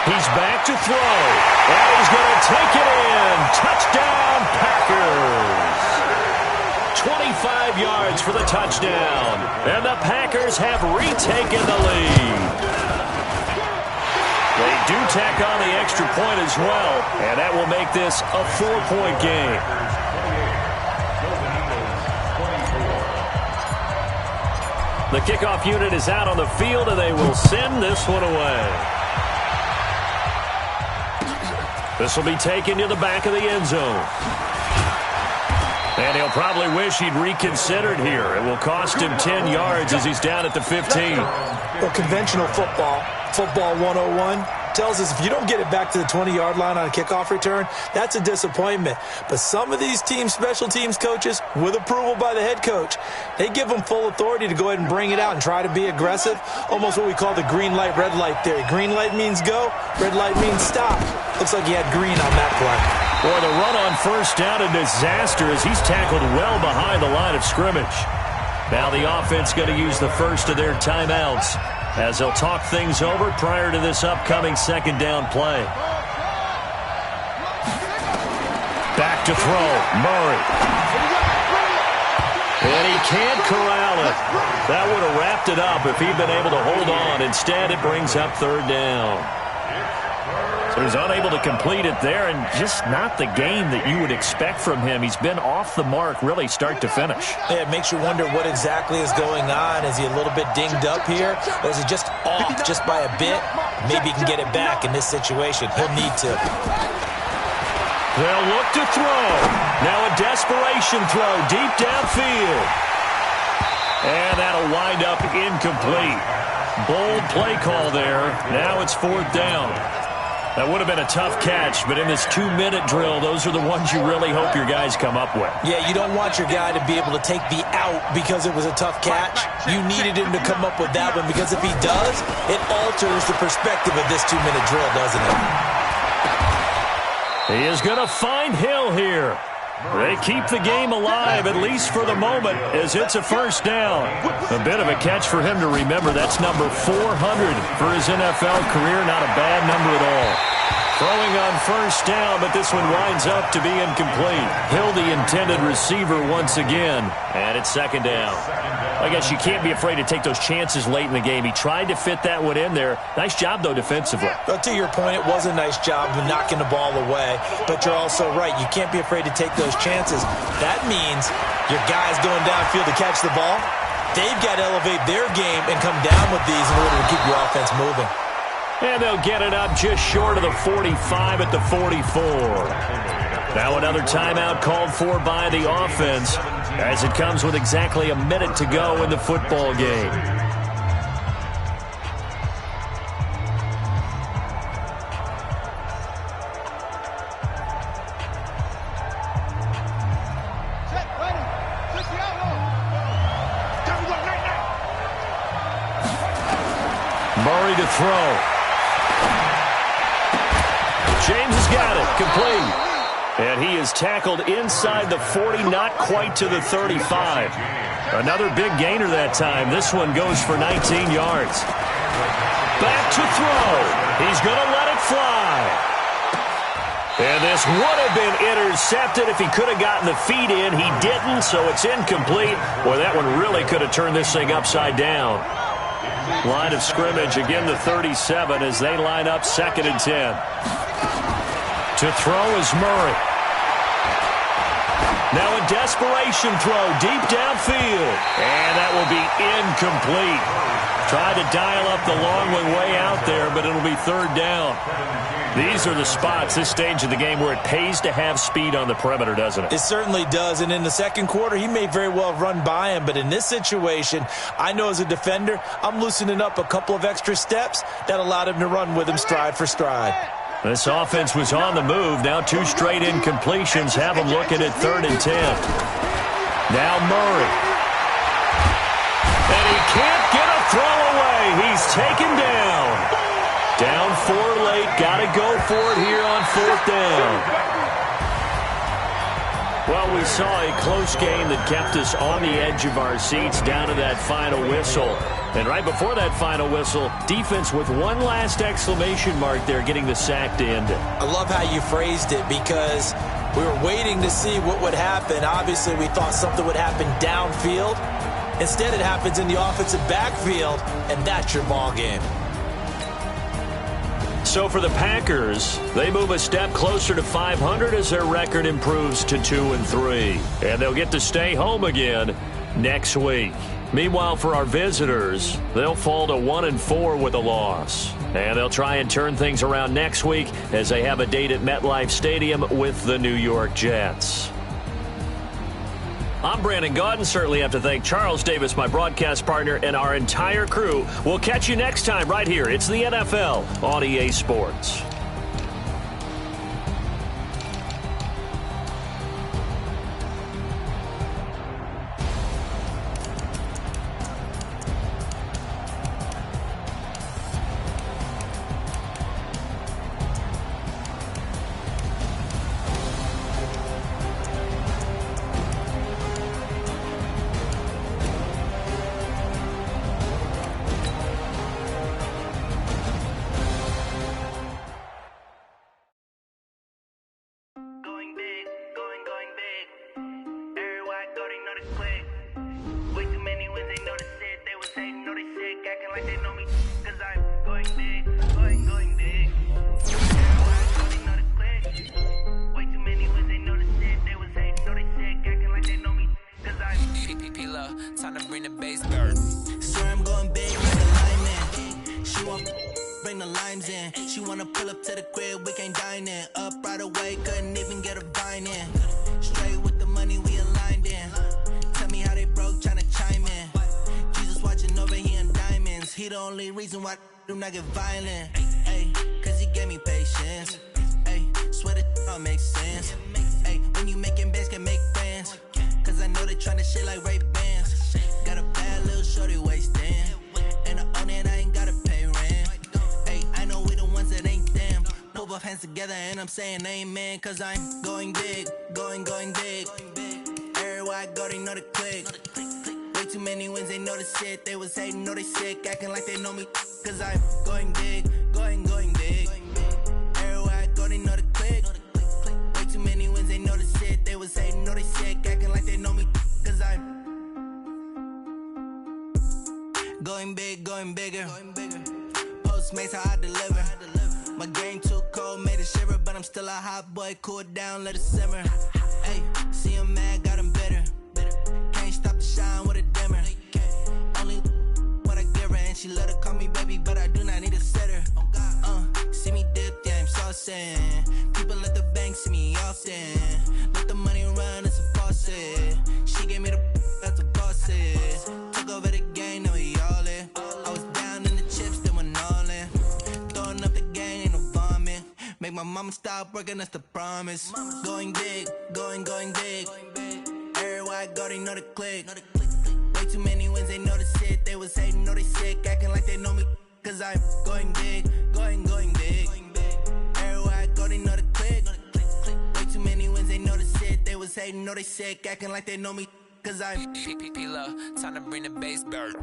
He's back to throw. And he's going to take it in. Touchdown, Packers. 25 yards for the touchdown. And the Packers have retaken the lead. They do tack on the extra point as well, and that will make this a 4-point game. The kickoff unit is out on the field, and they will send this one away. This will be taken to the back of the end zone. And he'll probably wish he'd reconsidered here. It will cost him 10 yards as he's down at the 15. Well, conventional football 101, tells us if you don't get it back to the 20-yard line on a kickoff return, that's a disappointment. But some of these teams, special teams coaches, with approval by the head coach, they give them full authority to go ahead and bring it out and try to be aggressive. Almost what we call the green light, red light theory. Green light means go, red light means stop. Looks like he had green on that play. Boy, the run on first down, a disaster as he's tackled well behind the line of scrimmage. Now the offense going to use the first of their timeouts as they'll talk things over prior to this upcoming second down play. Back to throw, Murray. And he can't corral it. That would have wrapped it up if he'd been able to hold on. Instead, it brings up third down. So he's unable to complete it there, and just not the game that you would expect from him. He's been off the mark really start to finish. Yeah, it makes you wonder what exactly is going on. Is he a little bit dinged up here, or is he just off just by a bit? Maybe he can get it back in this situation. He'll need to. They'll look to throw. Now a desperation throw deep downfield. And that'll wind up incomplete. Bold play call there. Now it's 4th down. That would have been a tough catch, but in this 2-minute drill, those are the ones you really hope your guys come up with. Yeah, you don't want your guy to be able to take the out because it was a tough catch. You needed him to come up with that one because if he does, it alters the perspective of this 2-minute drill, doesn't it? He is going to find Hill here. They keep the game alive, at least for the moment, as it's a 1st down. A bit of a catch for him to remember. That's number 400 for his NFL career. Not a bad number at all. Throwing on 1st down, but this one winds up to be incomplete. Hill, the intended receiver once again, and it's 2nd down. I guess you can't be afraid to take those chances late in the game. He tried to fit that one in there. Nice job, though, defensively. But to your point, it was a nice job of knocking the ball away. But you're also right. You can't be afraid to take those chances. That means your guys going downfield to catch the ball, they've got to elevate their game and come down with these in order to keep your offense moving. And they'll get it up just short of the 45 at the 44. Now another timeout called for by the offense as it comes with exactly a minute to go in the football game. Murray to throw. James has got it. Complete. And he is tackled inside the 40, not quite to the 35. Another big gainer that time. This one goes for 19 yards. Back to throw. He's going to let it fly. And this would have been intercepted if he could have gotten the feet in. He didn't, so it's incomplete. Boy, that one really could have turned this thing upside down. Line of scrimmage, again the 37 as they line up 2nd and 10. To throw is Murray. Now a desperation throw deep downfield. And that will be incomplete. Tried to dial up the long one way out there, but it'll be 3rd down. These are the spots, this stage of the game, where it pays to have speed on the perimeter, doesn't it? It certainly does, and in the 2nd quarter, he may very well run by him, but in this situation, I know as a defender, I'm loosening up a couple of extra steps that allowed him to run with him stride for stride. This offense was on the move. Now 2 straight incompletions have them looking at 3rd and 10. Now Murray. And he can't get a throw away. He's taken down. Down 4 late. Got to go for it here on 4th down. Well, we saw a close game that kept us on the edge of our seats down to that final whistle. And right before that final whistle, defense with one last exclamation mark there, getting the sack to end it. I love how you phrased it because we were waiting to see what would happen. Obviously, we thought something would happen downfield. Instead, it happens in the offensive backfield, and that's your ball game. So for the Packers, they move a step closer to 500 as their record improves to 2-3. And they'll get to stay home again next week. Meanwhile, for our visitors, they'll fall to 1-4 with a loss. And they'll try and turn things around next week as they have a date at MetLife Stadium with the New York Jets. I'm Brandon Gaudin. Certainly have to thank Charles Davis, my broadcast partner, and our entire crew. We'll catch you next time right here. It's the NFL on EA Sports. he the only reason why I do not get violent. Ayy, cause he gave me patience. Ayy, swear that all makes sense. Ayy, when you making bands, can make friends. Cause I know they tryna shit like Ray-Bans. Got a bad little shorty wasting. And I own it, I ain't gotta pay rent. Ayy, I know we the ones that ain't them. Put both hands together and I'm saying amen. Cause I'm going big, going big. Everywhere I go, they know the click. Way too many wins, they know the shit. They was hating, know they sick, acting like they know me. Cause I'm going big, going big. Everywhere I go, they know the click. Way too many wins, they know the shit. They was hating, know they sick, acting like they know me. Cause I'm going big, going bigger. Postmates, how I deliver. My game too cold, made it shiver. But I'm still a hot boy, cool it down, let it simmer. Hey, see him mad, got him bitter. Can't stop the shine with a dimmer. Only what I give her, and she let her call me baby, but I do not need a sitter. See me dip, yeah, I'm saucing. People at the bank see me often. Let the money run, it's a faucet. She gave me the that's a boss is. Took over the game, now we all in. I was down in the chips, then went all in. Throwing up the game, ain't no vomit. Make my mama stop working, that's the promise. Going big, going big. Everywhere I go, they know the click. Way too many wins, they know the shit. They was hating, know they sick, acting like they know me. Cause I'm going big, going big. Everywhere I go, they know the click. Way too many wins, they know the shit. They was hating, know they sick, acting like they know me. Cause I'm P-Love, time to bring the bass back.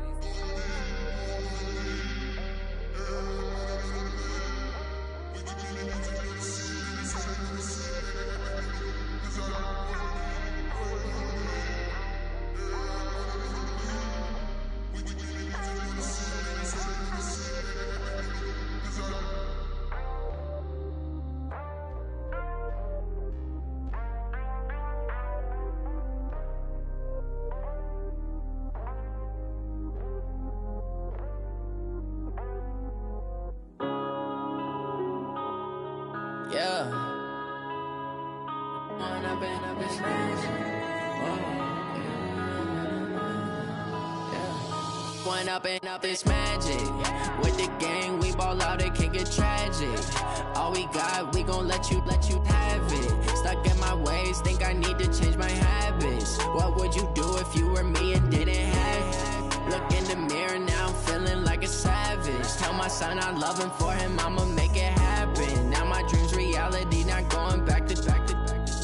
Yeah. When I've been up, it's magic. With the gang, we ball out, it can get tragic. All we got, we gon' let you have it. Stuck in my ways, think I need to change my habits. What would you do if you were me and didn't have it? Look in the mirror now, I'm feeling like a savage. Tell my son I love him, for him I'ma make it happen. Now my dream's reality, not going back to.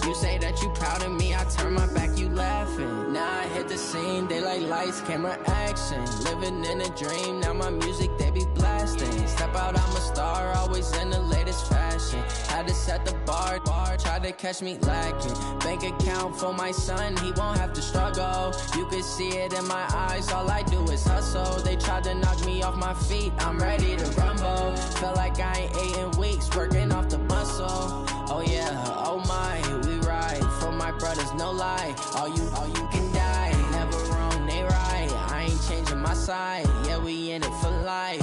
You say that you proud of me, I turn my back, you laughing. Now I hit the scene, they like lights, camera, action. Living in a dream, now my music, they be blasting. Step out, I'm a star, always in the latest fashion. Had to set the bar, try to catch me lacking. Bank account for my son, he won't have to struggle. You can see it in my eyes, all I do is hustle. They tried to knock me off my feet, I'm ready to rumble. Feel like I ain't ate in weeks, working off the muscle. Oh yeah, oh my, we ride for my brothers, no lie. All you can die, never wrong, they right. I ain't changing my side, yeah, we in it for life.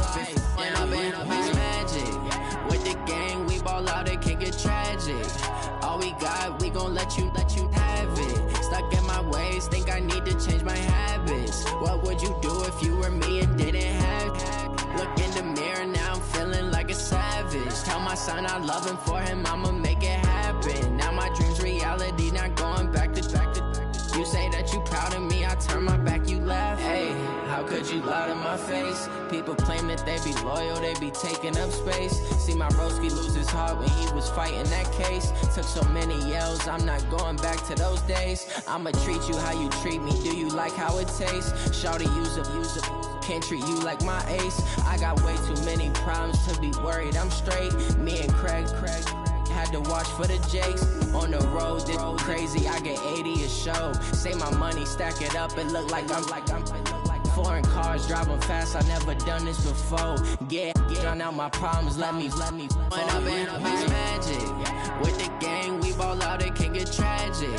When I've been up, it's magic. With the gang, we ball out, it can get tragic. All we got, we gon' let you have it. Stuck in my ways, think I need to change my habits. What would you do if you were me and didn't have it? Look in the mirror, now I'm feeling like a savage. Tell my son I love him, for him I'ma make it happen. Now my dream's reality, not going back to. You say that you proud of me, I turn my back, you laugh. Hey, how could you lie to my face? People claim that they be loyal, they be taking up space. See my broski lose his heart when he was fighting that case. Took so many yells, I'm not going back to those days. I'ma treat you how you treat me, do you like how it tastes? Shawty, use it. Can't treat you like my ace. I got way too many problems to be worried, I'm straight. Me and Craig had to watch for the Jakes. On the road, this crazy, I get 80 a show. Say my money, stack it up, it look like I'm foreign cars, driving fast, I never done this before. Yeah, drown out my problems, let me. When I've been up, it's magic. With the gang, we ball out, it can get tragic.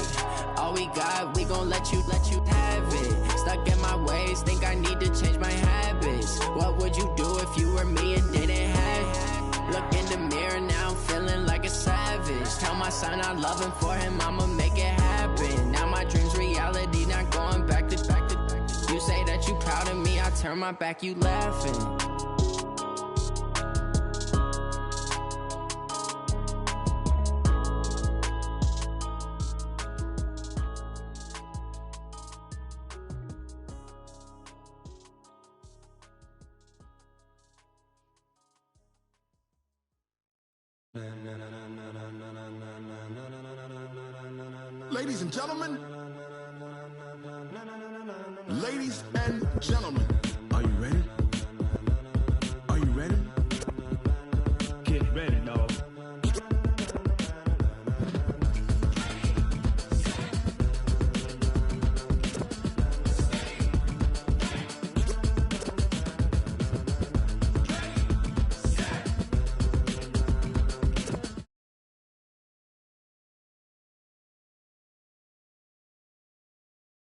All we got, we gon' let you have it. Stuck in my ways, think I need to change my habits. What would you do if you were me and didn't have it? Look in the mirror, now I'm feeling like a savage. Tell my son I love him, for him I'ma make it happen. Now my dream's reality, not going back to. You say that you proud of me, I turn my back, you laughing. Ladies and gentlemen, are you ready? Are you ready? Get ready, dog.